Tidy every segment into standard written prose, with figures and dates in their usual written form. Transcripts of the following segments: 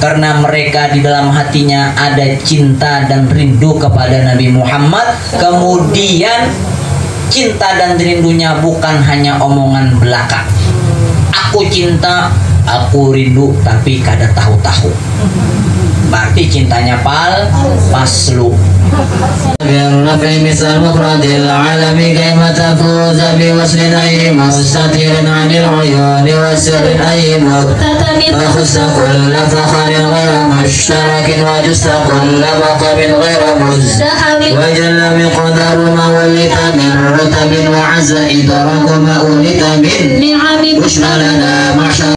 karena mereka di dalam hatinya ada cinta dan rindu kepada Nabi Muhammad. Kemudian cinta dan rindunya bukan hanya omongan belaka. Aku cinta, aku rindu, tapi kada tahu-tahu. Berarti cintanya paslu. بالرفع مثل مفرد العالم كيف تفوز بوصل أي مستتر عن العيون وسر أي مكتتب فخص كل فخر غير مشترك وجست كل بطب غير مزدحم وجل مقدار ما ولت من رتب وعز إدراك ما ولت من نعم بشرى لنا معشر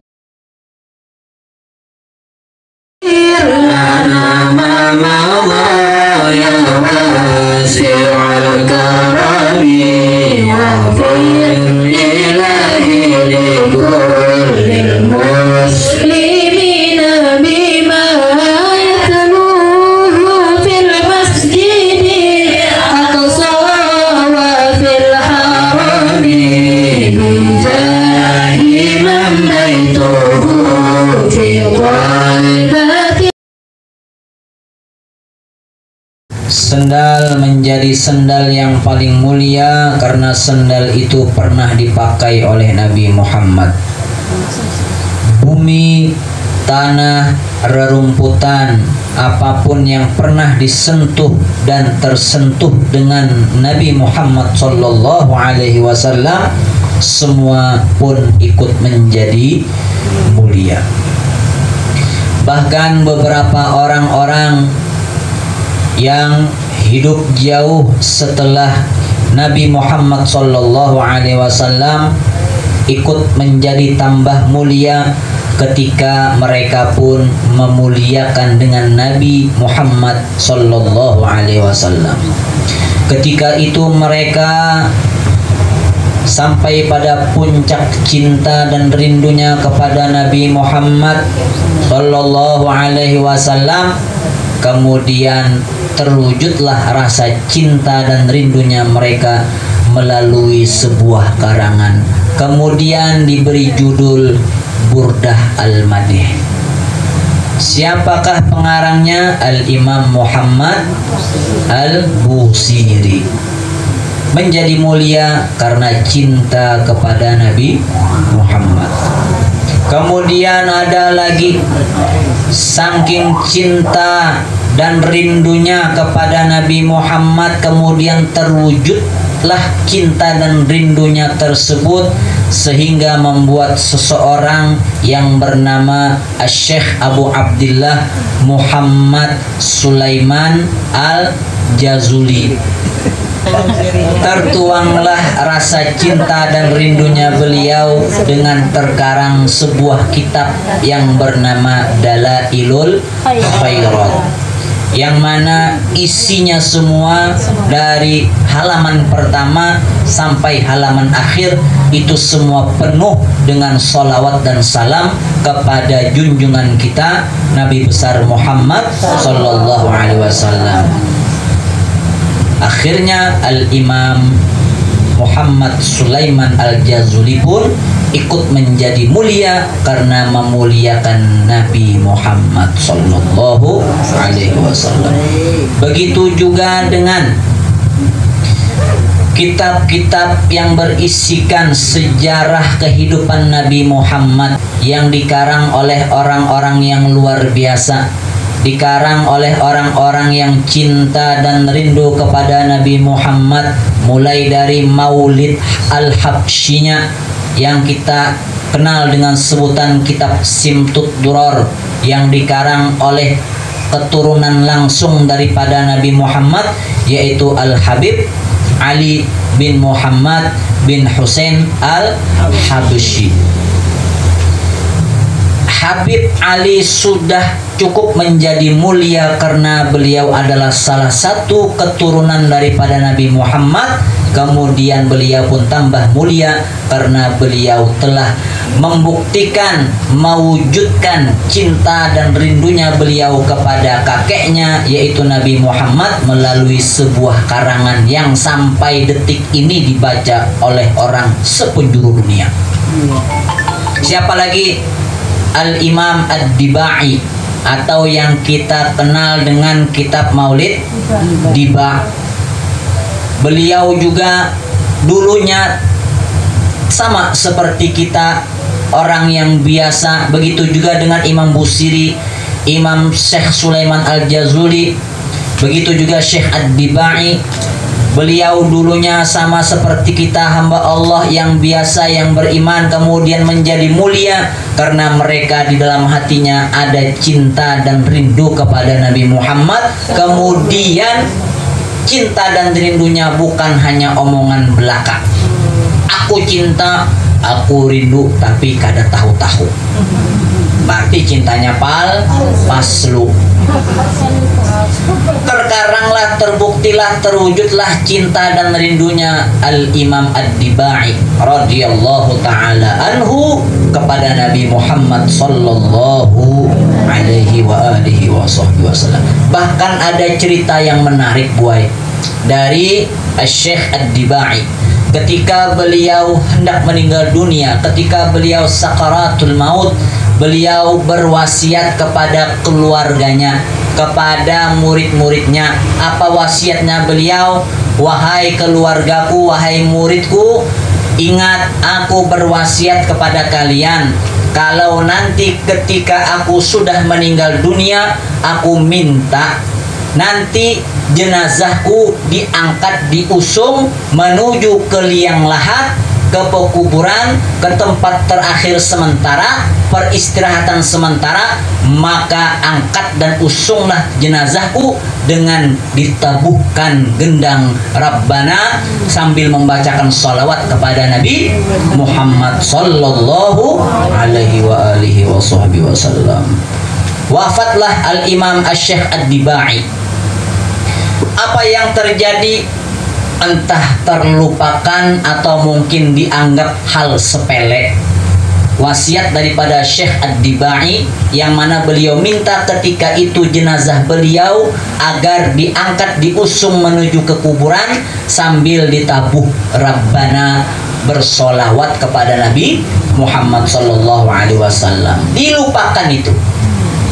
Sendal menjadi sendal yang paling mulia karena sendal itu pernah dipakai oleh Nabi Muhammad. Bumi, tanah, rerumputan, apapun yang pernah disentuh dan tersentuh dengan Nabi Muhammad Sallallahu Alaihi Wasallam, semua pun ikut menjadi mulia. Bahkan beberapa orang-orang yang hidup jauh setelah Nabi Muhammad Sallallahu Alaihi Wasallam ikut menjadi tambah mulia ketika mereka pun memuliakan dengan Nabi Muhammad Sallallahu Alaihi Wasallam. Ketika itu mereka sampai pada puncak cinta dan rindunya kepada Nabi Muhammad Sallallahu Alaihi Wasallam. Kemudian terwujudlah rasa cinta dan rindunya mereka melalui sebuah karangan. Kemudian diberi judul Burdah Al-Madih. Siapakah pengarangnya? Al-Imam Muhammad Al-Busiri. Menjadi mulia karena cinta kepada Nabi Muhammad. Kemudian ada lagi, saking cinta dan rindunya kepada Nabi Muhammad, kemudian terwujudlah cinta dan rindunya tersebut sehingga membuat seseorang yang bernama Syekh Abu Abdillah Muhammad Sulaiman Al-Jazuli. Tertuanglah rasa cinta dan rindunya beliau dengan terkarang sebuah kitab yang bernama Dalailul Khairat, yang mana isinya semua dari halaman pertama sampai halaman akhir itu semua penuh dengan sholawat dan salam kepada junjungan kita Nabi besar Muhammad Sallallahu Alaihi Wasallam. Akhirnya Al-Imam Muhammad Sulaiman Al-Jazuli pun ikut menjadi mulia karena memuliakan Nabi Muhammad Sallallahu Alaihi Wasallam. Begitu juga dengan kitab-kitab yang berisikan sejarah kehidupan Nabi Muhammad yang dikarang oleh orang-orang yang luar biasa, dikarang oleh orang-orang yang cinta dan rindu kepada Nabi Muhammad, mulai dari Maulid Al-Habsyinya yang kita kenal dengan sebutan kitab Simtud Duror, yang dikarang oleh keturunan langsung daripada Nabi Muhammad, yaitu Al-Habib Ali bin Muhammad bin Hussein Al-Habsyi. Habib Ali sudah cukup menjadi mulia karena beliau adalah salah satu keturunan daripada Nabi Muhammad. Kemudian beliau pun tambah mulia karena beliau telah membuktikan, mewujudkan cinta dan rindunya beliau kepada kakeknya, yaitu Nabi Muhammad, melalui sebuah karangan yang sampai detik ini dibaca oleh orang sepenjuru dunia. Siapa lagi? Al-Imam Ad-Dibai. atau yang kita kenal dengan kitab Maulid Diba. Beliau juga dulunya sama seperti kita, orang yang biasa. Begitu juga dengan Imam Busiri, Imam Syekh Sulaiman Al-Jazuli, begitu juga Syekh Ad-Dibai. Beliau dulunya sama seperti kita, hamba Allah yang biasa, yang beriman, kemudian menjadi mulia karena mereka di dalam hatinya ada cinta dan rindu kepada Nabi Muhammad. Kemudian cinta dan rindunya bukan hanya omongan belaka. Aku cinta, aku rindu, tapi kada tahu-tahu. Berarti cintanya paslu. Terkaranglah, terbuktilah, terwujudlah cinta dan rindunya Al-Imam Ad-Dibai radhiyallahu ta'ala anhu kepada Nabi Muhammad sallallahu alaihi wa alihi wasallam. Bahkan ada cerita yang menarik buai dari Syekh Ad-Dibai ketika beliau hendak meninggal dunia, ketika beliau sakaratul maut. Beliau berwasiat kepada keluarganya, kepada murid-muridnya. Apa wasiatnya beliau? Wahai keluargaku, wahai muridku, ingat aku berwasiat kepada kalian, kalau nanti ketika aku sudah meninggal dunia, aku minta nanti jenazahku diangkat, diusung menuju ke liang lahat, ke pekuburan, ke tempat terakhir sementara, peristirahatan sementara, maka angkat dan usunglah jenazahku dengan ditabuhkan gendang Rabbana sambil membacakan salawat kepada Nabi Muhammad sallallahu alaihi wa alihi wasallam. Wafatlah Al-Imam Asy-Syaikh Ad-Dibai. Apa yang terjadi? Entah terlupakan atau mungkin dianggap hal sepele. Wasiat daripada Syekh Ad-Dibai yang mana beliau minta ketika itu jenazah beliau agar diangkat, diusung menuju ke kuburan sambil ditabuh Rabbana, bersolawat kepada Nabi Muhammad sallallahu alaihi wasallam. Dilupakan itu,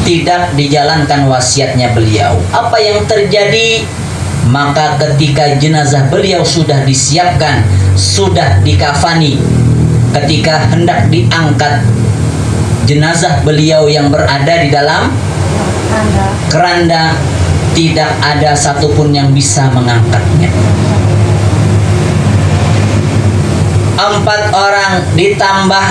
tidak dijalankan wasiatnya beliau. Apa yang terjadi? Maka ketika jenazah beliau sudah disiapkan, sudah dikafani, ketika hendak diangkat jenazah beliau yang berada di dalam keranda, tidak ada satupun yang bisa mengangkatnya. 4 orang ditambah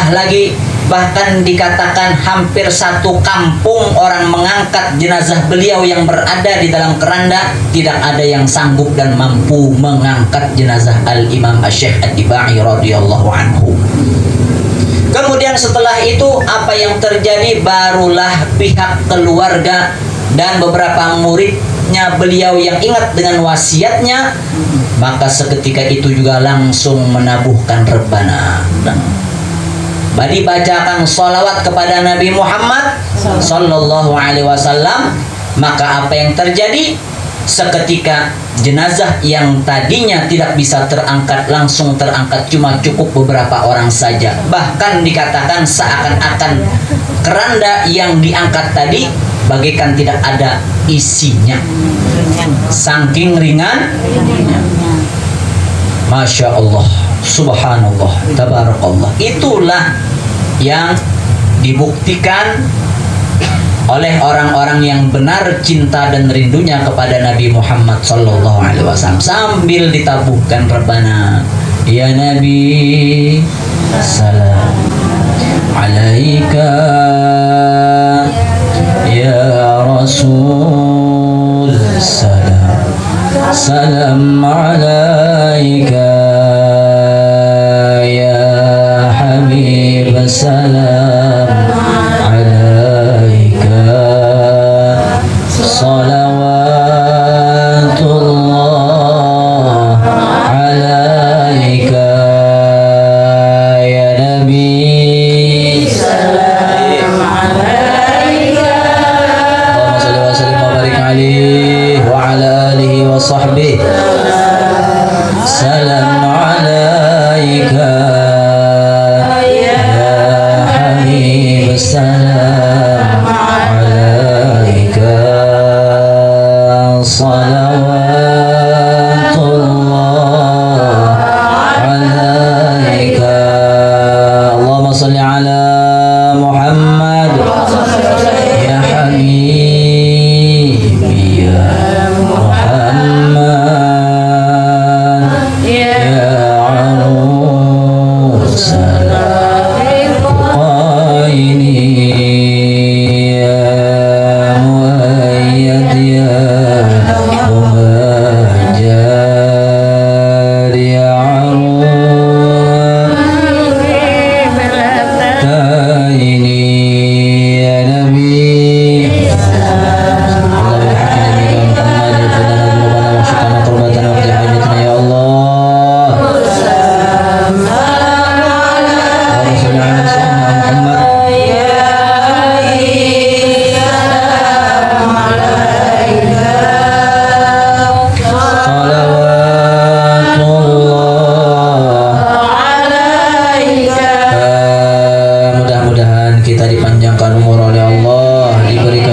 lagi, bahkan dikatakan hampir 1 kampung orang mengangkat jenazah beliau yang berada di dalam keranda. Tidak ada yang sanggup dan mampu mengangkat jenazah Al-Imam Asy-Syaikh Ad-Dibai radhiyallahu anhu. Kemudian setelah itu apa yang terjadi? Barulah pihak keluarga dan beberapa muridnya beliau yang ingat dengan wasiatnya, maka seketika itu juga langsung menabuhkan Rabbana. Badi bacakan salawat kepada Nabi Muhammad sallallahu alaihi wasallam. Maka apa yang terjadi? Seketika jenazah yang tadinya tidak bisa terangkat langsung terangkat, cuma cukup beberapa orang saja. Bahkan dikatakan seakan-akan keranda yang diangkat tadi bagaikan tidak ada isinya, saking ringan. Masya Allah, subhanallah, tabarakallah. Itulah yang dibuktikan oleh orang-orang yang benar cinta dan rindunya kepada Nabi Muhammad sallallahu alaihi wasallam sambil ditabuhkan Rabbana. Ya Nabi, salam alaika, ya Rasul, salam salam alaika, ya Habib, salam alaika, salawatullah alaika, ya Nabi, salam alaika.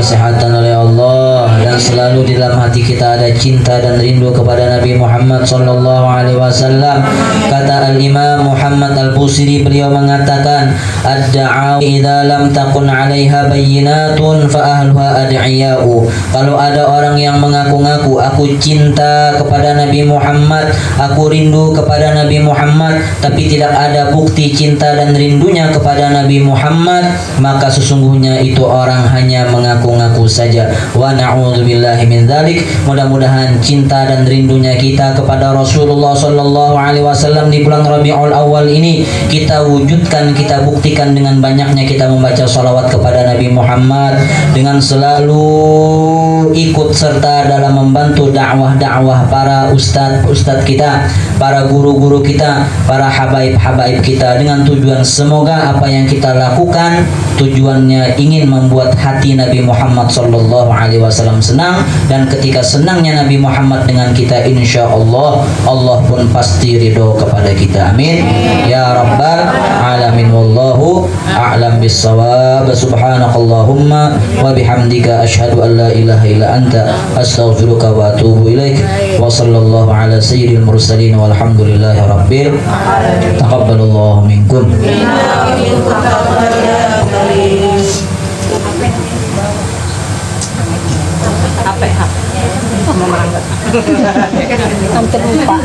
kesehatan oleh Allah, dan selalu di dalam hati kita ada cinta dan rindu kepada Nabi Muhammad sallallahu alaihi wasallam. Kata Al-Imam Muhammad Al-Busiri, beliau mengatakan, ad-da'aw idza lam takun 'alaiha bayyinatun fa ahluha ad'iya'u. Kalau ada orang yang mengaku-ngaku aku cinta kepada Nabi Muhammad, aku rindu kepada Nabi Muhammad, tapi tidak ada bukti cinta dan rindunya kepada Nabi Muhammad, maka sesungguhnya itu orang hanya mengaku-ngaku saja. Wa na'udzubillahi min dzalik. Mudah-mudahan cinta dan rindunya kita kepada Rasulullah sallallahu alaihi wasallam di bulan Rabiul Awal ini kita wujudkan, kita buktikan dengan banyaknya kita membaca salawat kepada Nabi Muhammad, dengan selalu ikut serta dalam membantu dakwah-dakwah para ustadz kita, para guru-guru kita, para habaib-habaib kita, dengan tujuan semoga apa yang kita lakukan tujuannya ingin membuat hati Nabi Muhammad sallallahu alaihi wasallam senang, dan ketika senangnya Nabi Muhammad dengan kita, insya Allah Allah pun pasti ridho kepada kita. Amin ya rabbal alamin. Wallahu a'lam bissawab. Subhanakallahumma wa bihamdika asyhadu an la ilaha illa anta astaghfiruka wa atubu ilaik. Wa sallallahu ala sayyidil mursalin walhamdulillahi rabbil alamin. Taqabbalallahu minkum. Hampir lupa.